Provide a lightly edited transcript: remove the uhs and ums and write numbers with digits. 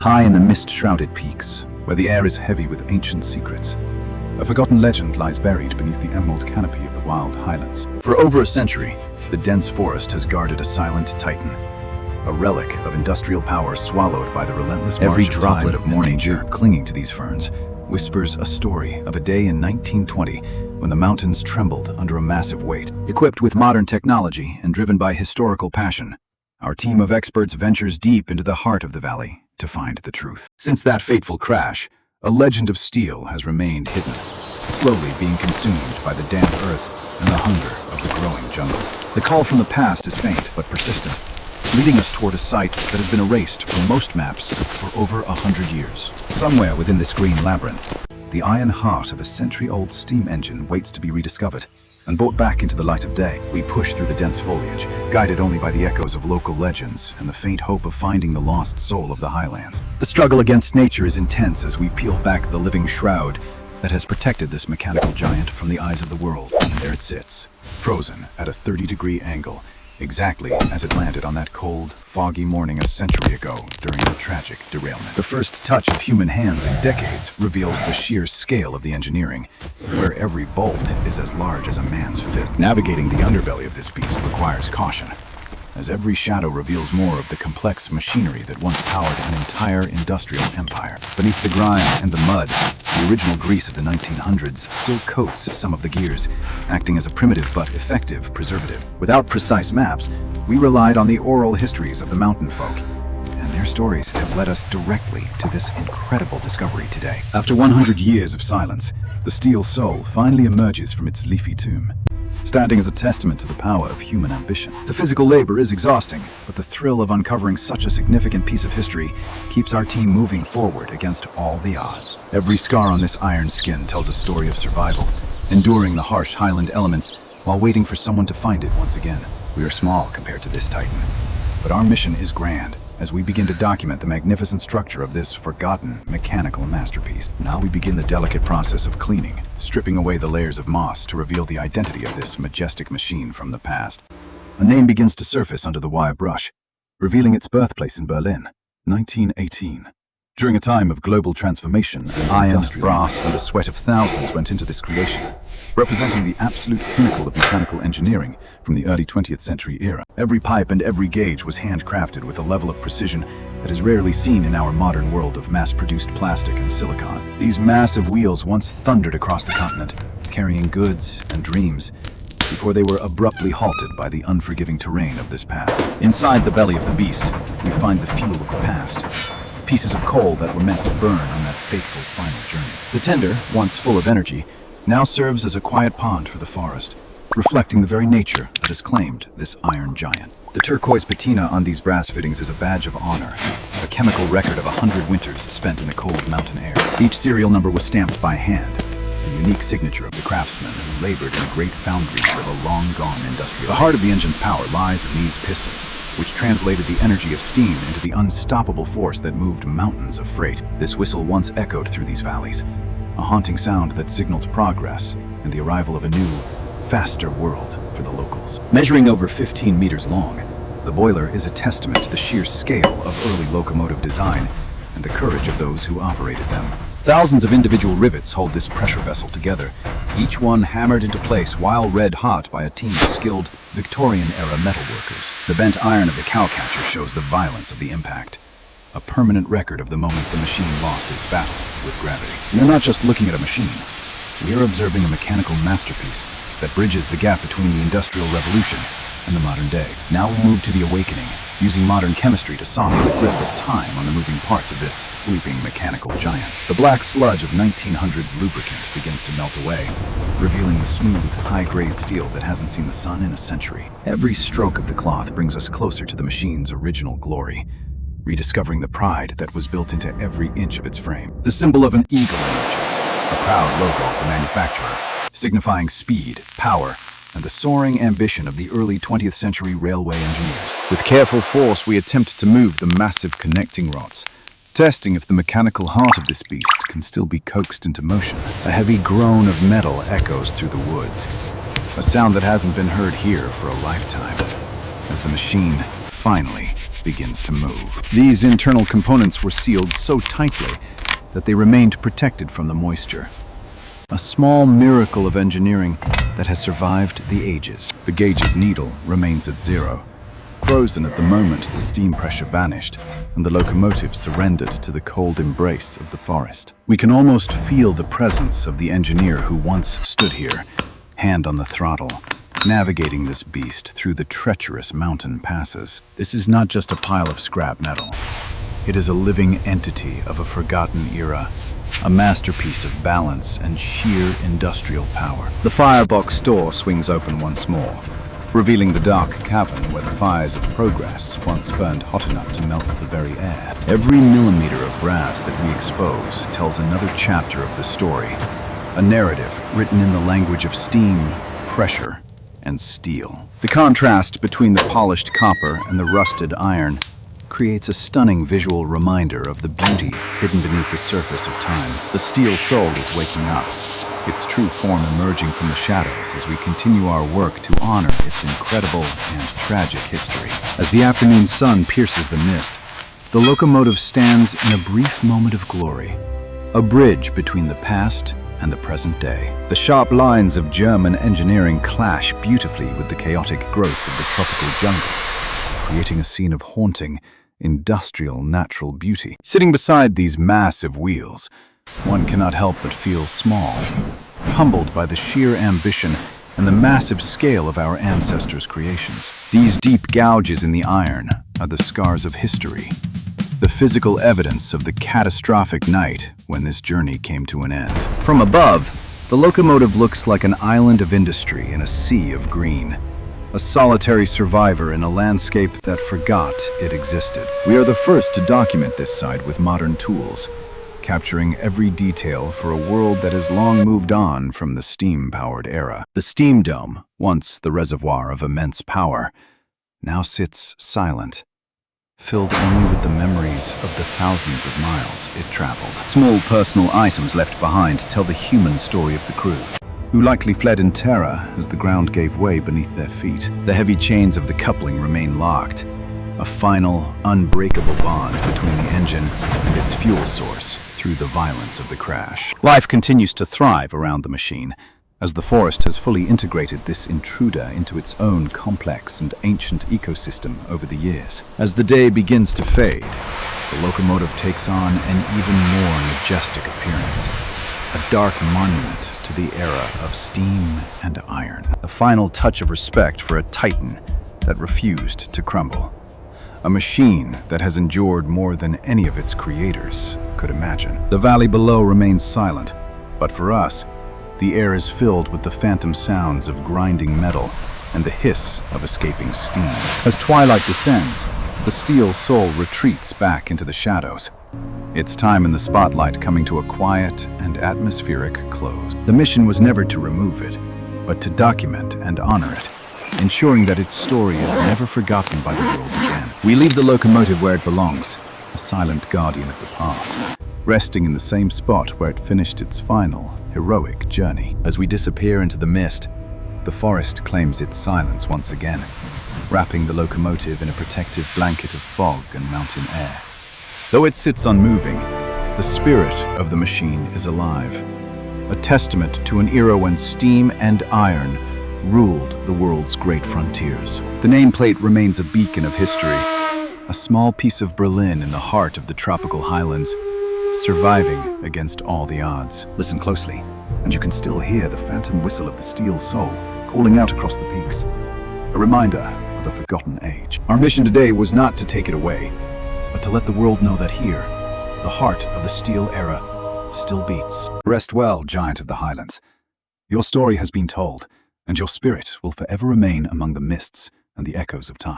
High in the mist-shrouded peaks, where the air is heavy with ancient secrets, a forgotten legend lies buried beneath the emerald canopy of the wild highlands. For over a century, the dense forest has guarded a silent titan, a relic of industrial power swallowed by the relentless march Every of droplet time of morning dew clinging to these ferns whispers a story of a day in 1920 when the mountains trembled under a massive weight. Equipped with modern technology and driven by historical passion, our team of experts ventures deep into the heart of the valley to find the truth. Since that fateful crash, a legend of steel has remained hidden, slowly being consumed by the damp earth and the hunger of the growing jungle. The call from the past is faint but persistent, leading us toward a site that has been erased from most maps for over 100 years. Somewhere within this green labyrinth, the iron heart of a century-old steam engine waits to be rediscovered and brought back into the light of day. We push through the dense foliage, guided only by the echoes of local legends and the faint hope of finding the lost soul of the highlands. The struggle against nature is intense as we peel back the living shroud that has protected this mechanical giant from the eyes of the world. And there it sits, frozen at a 30-degree angle, exactly as it landed on that cold, foggy morning a century ago during the tragic derailment. The first touch of human hands in decades reveals the sheer scale of the engineering, where every bolt is as large as a man's fist. Navigating the underbelly of this beast requires caution, as every shadow reveals more of the complex machinery that once powered an entire industrial empire. Beneath the grime and the mud, the original grease of the 1900s still coats some of the gears, acting as a primitive but effective preservative. Without precise maps, we relied on the oral histories of the mountain folk, and their stories have led us directly to this incredible discovery today. After 100 years of silence, the steel soul finally emerges from its leafy tomb, standing as a testament to the power of human ambition. The physical labor is exhausting, but the thrill of uncovering such a significant piece of history keeps our team moving forward against all the odds. Every scar on this iron skin tells a story of survival, enduring the harsh highland elements while waiting for someone to find it once again. We are small compared to this titan, but our mission is grand as we begin to document the magnificent structure of this forgotten mechanical masterpiece. Now we begin the delicate process of cleaning, stripping away the layers of moss to reveal the identity of this majestic machine from the past. A name begins to surface under the wire brush, revealing its birthplace in Berlin, 1918. During a time of global transformation, iron, brass, and the sweat of thousands went into this creation, representing the absolute pinnacle of mechanical engineering from the early 20th century era. Every pipe and every gauge was handcrafted with a level of precision that is rarely seen in our modern world of mass-produced plastic and silicon. These massive wheels once thundered across the continent, carrying goods and dreams, before they were abruptly halted by the unforgiving terrain of this pass. Inside the belly of the beast, we find the fuel of the past, pieces of coal that were meant to burn on that fateful final journey. The tender, once full of energy, now serves as a quiet pond for the forest, reflecting the very nature that has claimed this iron giant. The turquoise patina on these brass fittings is a badge of honor, a chemical record of 100 winters spent in the cold mountain air. Each serial number was stamped by hand, a unique signature of the craftsman who labored in a great foundry for the long-gone industrial. The heart of the engine's power lies in these pistons, which translated the energy of steam into the unstoppable force that moved mountains of freight. This whistle once echoed through these valleys, a haunting sound that signaled progress and the arrival of a new, faster world for the locals. Measuring over 15 meters long, the boiler is a testament to the sheer scale of early locomotive design and the courage of those who operated them. Thousands of individual rivets hold this pressure vessel together, each one hammered into place while red hot by a team of skilled Victorian-era metalworkers. The bent iron of the cowcatcher shows the violence of the impact, a permanent record of the moment the machine lost its battle with gravity. We are not just looking at a machine. We are observing a mechanical masterpiece that bridges the gap between the Industrial Revolution and the modern day. Now we move to the awakening, using modern chemistry to soften the grip of time on the moving parts of this sleeping mechanical giant. The black sludge of 1900s lubricant begins to melt away, revealing the smooth, high-grade steel that hasn't seen the sun in a century. Every stroke of the cloth brings us closer to the machine's original glory, rediscovering the pride that was built into every inch of its frame. The symbol of an eagle emerges, a proud logo of the manufacturer, signifying speed, power, and the soaring ambition of the early 20th century railway engineers. With careful force, we attempt to move the massive connecting rods, testing if the mechanical heart of this beast can still be coaxed into motion. A heavy groan of metal echoes through the woods, a sound that hasn't been heard here for a lifetime, as the machine finally begins to move. These internal components were sealed so tightly that they remained protected from the moisture. A small miracle of engineering that has survived the ages. The gauge's needle remains at 0. Frozen at the moment the steam pressure vanished, and the locomotive surrendered to the cold embrace of the forest. We can almost feel the presence of the engineer who once stood here, hand on the throttle, navigating this beast through the treacherous mountain passes. This is not just a pile of scrap metal. It is a living entity of a forgotten era, a masterpiece of balance and sheer industrial power. The firebox door swings open once more, revealing the dark cavern where the fires of progress once burned hot enough to melt the very air. Every millimeter of brass that we expose tells another chapter of the story, a narrative written in the language of steam, pressure, and steel. The contrast between the polished copper and the rusted iron creates a stunning visual reminder of the beauty hidden beneath the surface of time. The steel soul is waking up, its true form emerging from the shadows as we continue our work to honor its incredible and tragic history. As the afternoon sun pierces the mist, the locomotive stands in a brief moment of glory, a bridge between the past and the present day. The sharp lines of German engineering clash beautifully with the chaotic growth of the tropical jungle, creating a scene of haunting, industrial natural beauty. Sitting beside these massive wheels, one cannot help but feel small, humbled by the sheer ambition and the massive scale of our ancestors' creations. These deep gouges in the iron are the scars of history, the physical evidence of the catastrophic night when this journey came to an end. From above, the locomotive looks like an island of industry in a sea of green, a solitary survivor in a landscape that forgot it existed. We are the first to document this site with modern tools, capturing every detail for a world that has long moved on from the steam-powered era. The steam dome, once the reservoir of immense power, now sits silent, filled only with the memories of the thousands of miles it traveled. Small personal items left behind tell the human story of the crew, who likely fled in terror as the ground gave way beneath their feet. The heavy chains of the coupling remain locked, a final, unbreakable bond between the engine and its fuel source through the violence of the crash. Life continues to thrive around the machine, as the forest has fully integrated this intruder into its own complex and ancient ecosystem over the years. As the day begins to fade, the locomotive takes on an even more majestic appearance, a dark monument to the era of steam and iron, a final touch of respect for a titan that refused to crumble, a machine that has endured more than any of its creators could imagine. The valley below remains silent, but for us, the air is filled with the phantom sounds of grinding metal and the hiss of escaping steam. As twilight descends, the steel soul retreats back into the shadows, its time in the spotlight coming to a quiet and atmospheric close. The mission was never to remove it, but to document and honor it, ensuring that its story is never forgotten by the world again. We leave the locomotive where it belongs, a silent guardian of the past, resting in the same spot where it finished its final, heroic journey. As we disappear into the mist, the forest claims its silence once again, wrapping the locomotive in a protective blanket of fog and mountain air. Though it sits unmoving, the spirit of the machine is alive, a testament to an era when steam and iron ruled the world's great frontiers. The nameplate remains a beacon of history, a small piece of Berlin in the heart of the tropical highlands, surviving against all the odds. Listen closely, and you can still hear the phantom whistle of the steel soul calling out across the peaks, a reminder of a forgotten age. Our mission today was not to take it away, but to let the world know that here, the heart of the steel era still beats. Rest well, giant of the highlands. Your story has been told, and your spirit will forever remain among the mists and the echoes of time.